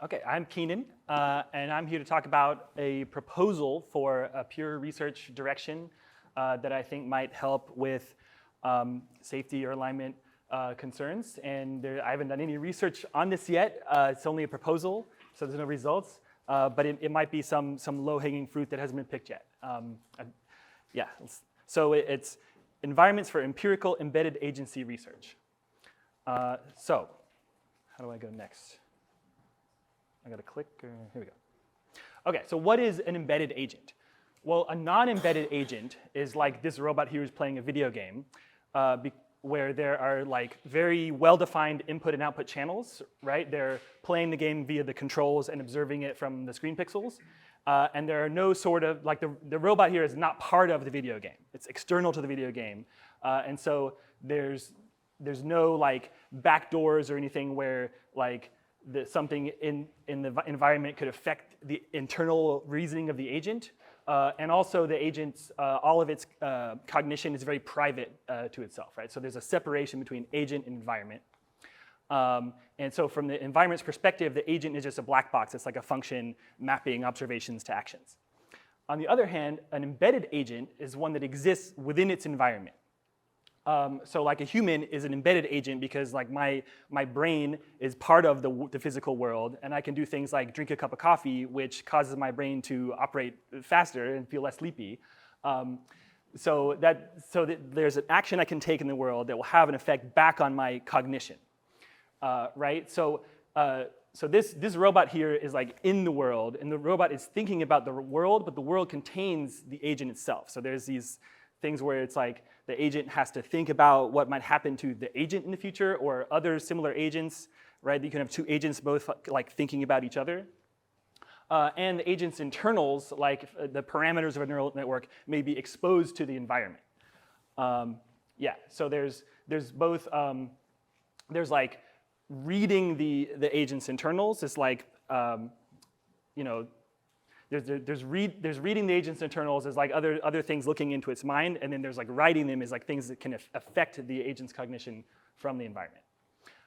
Okay, I'm Keenan, and I'm here to talk about a proposal for a pure research direction that I think might help with safety or alignment concerns. And I haven't done any research on this yet. It's only a proposal, so there's no results. But it might be some low-hanging fruit that hasn't been picked yet. So it's environments for empirical embedded agency research. So how do I go next? I got to click, here we go. Okay, so what is an embedded agent? Well, a non-embedded agent is like this robot here who's playing a video game where there are like very well-defined input and output channels, right? They're playing the game via the controls and observing it from the screen pixels. And there are no sort of, like the robot here is not part of the video game. It's external to the video game. And so there's no like backdoors or anything where like something in the environment could affect the internal reasoning of the agent. And also the agent's, all of its cognition is very private to itself, right? So there's a separation between agent and environment. And so from the environment's perspective, the agent is just a black box. It's like a function mapping observations to actions. On the other hand, an embedded agent is one that exists within its environment. So like a human is an embedded agent because like my brain is part of the physical world, and I can do things like drink a cup of coffee, which causes my brain to operate faster and feel less sleepy. So there's an action I can take in the world that will have an effect back on my cognition, right? So this robot here is like in the world, and the robot is thinking about the world, but the world contains the agent itself. So there's these things where it's like the agent has to think about what might happen to the agent in the future or other similar agents, right? You can have two agents both like thinking about each other. And the agent's internals, like the parameters of a neural network, may be exposed to the environment. So there's both, there's like reading the agent's internals. It's like, there's reading the agent's internals as like other things looking into its mind, and then there's like writing them as like things that can affect the agent's cognition from the environment.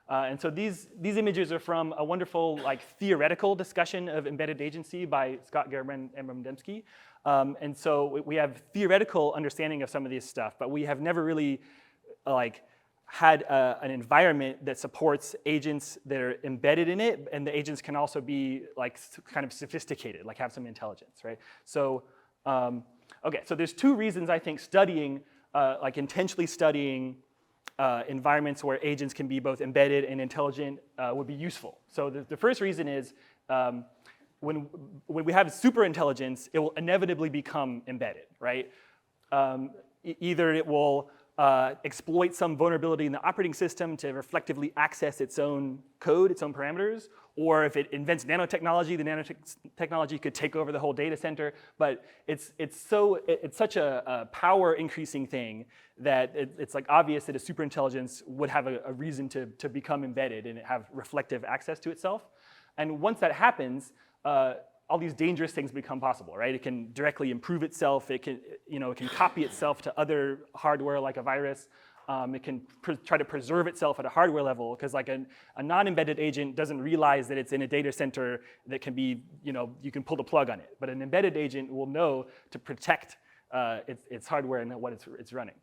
And so these images are from a wonderful like theoretical discussion of embedded agency by Scott Gerber and Emram Dembski. And so we have theoretical understanding of some of this stuff, but we have never really like had an environment that supports agents that are embedded in it, and the agents can also be like kind of sophisticated, like have some intelligence, right? So, okay, so there's two reasons I think studying, like intentionally studying environments where agents can be both embedded and intelligent would be useful. So the first reason is when we have super intelligence, it will inevitably become embedded, right? Either it will exploit some vulnerability in the operating system to reflectively access its own code, its own parameters, or if it invents nanotechnology, the nanotechnology could take over the whole data center. But it's such a power increasing thing that it's like obvious that a superintelligence would have a reason to become embedded and have reflective access to itself. And once that happens, all these dangerous things become possible, right? It can directly improve itself. It can copy itself to other hardware like a virus. It can try to preserve itself at a hardware level because like a non-embedded agent doesn't realize that it's in a data center that can be, you can pull the plug on it. But an embedded agent will know to protect its hardware and what it's running.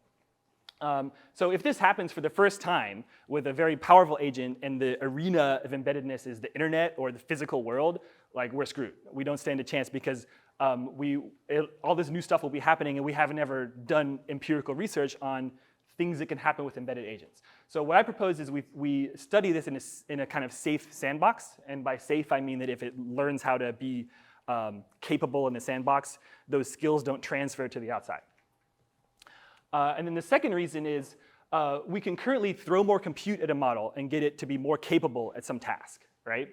So if this happens for the first time with a very powerful agent and the arena of embeddedness is the internet or the physical world, like we're screwed. We don't stand a chance because all this new stuff will be happening and we haven't ever done empirical research on things that can happen with embedded agents. So what I propose is we study this in a kind of safe sandbox. And by safe, I mean that if it learns how to be capable in the sandbox, those skills don't transfer to the outside. And then the second reason is we can currently throw more compute at a model and get it to be more capable at some task, right?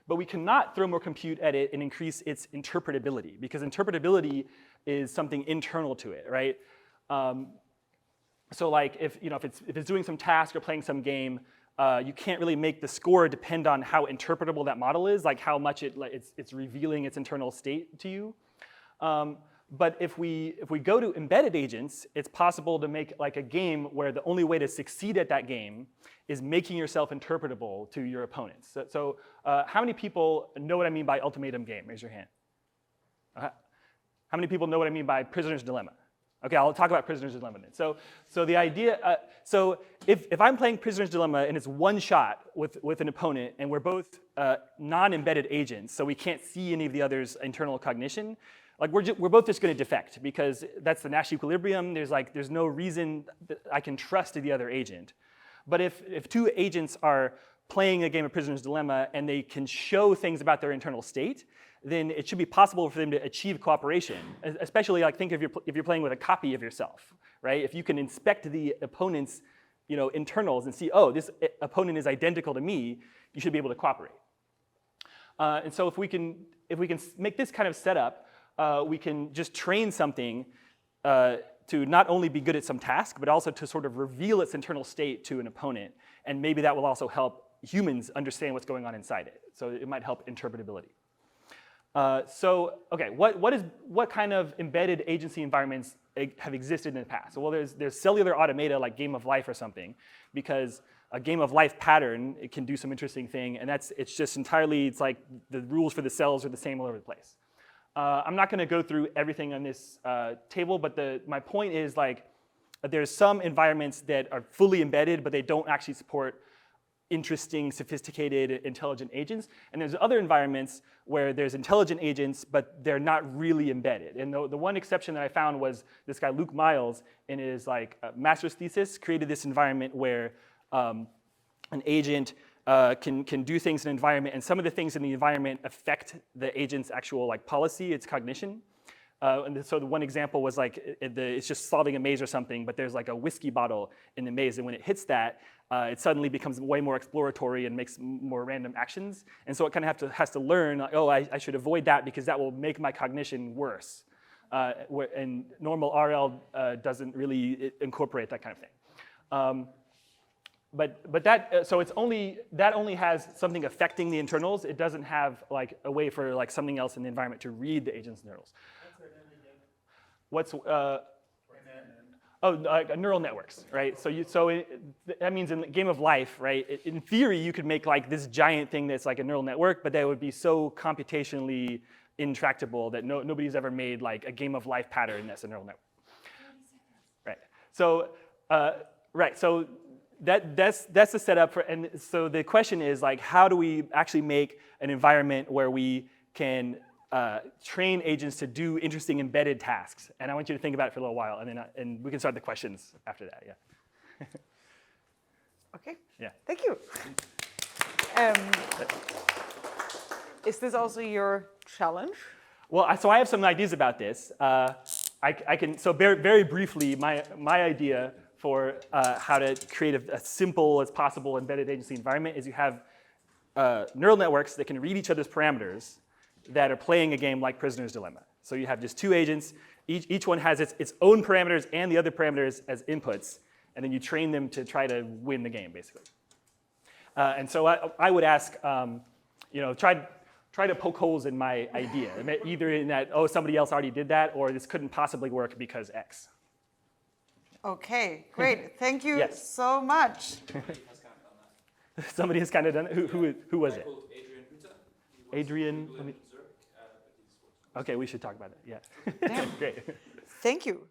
But we cannot throw more compute at it and increase its interpretability because interpretability is something internal to it, right? So like if it's doing some task or playing some game, you can't really make the score depend on how interpretable that model is, like how much it's revealing its internal state to you. But if we go to embedded agents, it's possible to make like a game where the only way to succeed at that game is making yourself interpretable to your opponents. So how many people know what I mean by ultimatum game? Raise your hand. How many people know what I mean by prisoner's dilemma? Okay, I'll talk about prisoner's dilemma then. So the idea, so if I'm playing prisoner's dilemma and it's one shot with an opponent and we're both non-embedded agents, so we can't see any of the other's internal cognition, like we're both just going to defect because that's the Nash equilibrium. There's no reason that I can trust the other agent. But if two agents are playing a game of prisoner's dilemma and they can show things about their internal state, then it should be possible for them to achieve cooperation. Especially, like, think if you're playing with a copy of yourself, right? If you can inspect the opponent's, internals and see, oh, this opponent is identical to me, you should be able to cooperate. And so if we can make this kind of setup, we can just train something to not only be good at some task, but also to sort of reveal its internal state to an opponent. And maybe that will also help humans understand what's going on inside it. So it might help interpretability. Okay, what kind of embedded agency environments have existed in the past? Well, there's cellular automata like Game of Life or something, because a Game of Life pattern, it can do some interesting thing, and it's like the rules for the cells are the same all over the place. I'm not going to go through everything on this table, but my point is like there's some environments that are fully embedded, but they don't actually support interesting, sophisticated, intelligent agents. And there's other environments where there's intelligent agents, but they're not really embedded. And the one exception that I found was this guy, Luke Miles, in his master's thesis, created this environment where an agent can do things in an environment, and some of the things in the environment affect the agent's actual policy, its cognition. And so the one example was it's just solving a maze or something, but there's a whiskey bottle in the maze, and when it hits that, it suddenly becomes way more exploratory and makes more random actions. And so it kind of has to learn, I should avoid that because that will make my cognition worse. And normal RL doesn't really incorporate that kind of thing. But that only has something affecting the internals. It doesn't have a way for something else in the environment to read the agent's internals. Neural networks, right? That means in the Game of Life, right? In theory, you could make this giant thing that's like a neural network, but that would be so computationally intractable that nobody's ever made a Game of Life pattern that's a neural network. Right. So that's the setup for. And so the question is how do we actually make an environment where we can train agents to do interesting embedded tasks? And I want you to think about it for a little while, and we can start the questions after that. Yeah. Okay. Yeah. Thank you. Is this also your challenge? Well, so I have some ideas about this. I can very briefly my idea for how to create a simple as possible embedded agency environment is you have neural networks that can read each other's parameters that are playing a game like Prisoner's Dilemma. So you have just two agents. Each one has its own parameters and the other parameters as inputs, and then you train them to try to win the game, basically. And so I would ask, try to poke holes in my idea, either in that, somebody else already did that, or this couldn't possibly work because X. Okay, great. Thank you Yes. so much. Somebody has kind of done it. Who was it? Adrian. Okay, we should talk about it. Yeah. Yeah. Great. Thank you.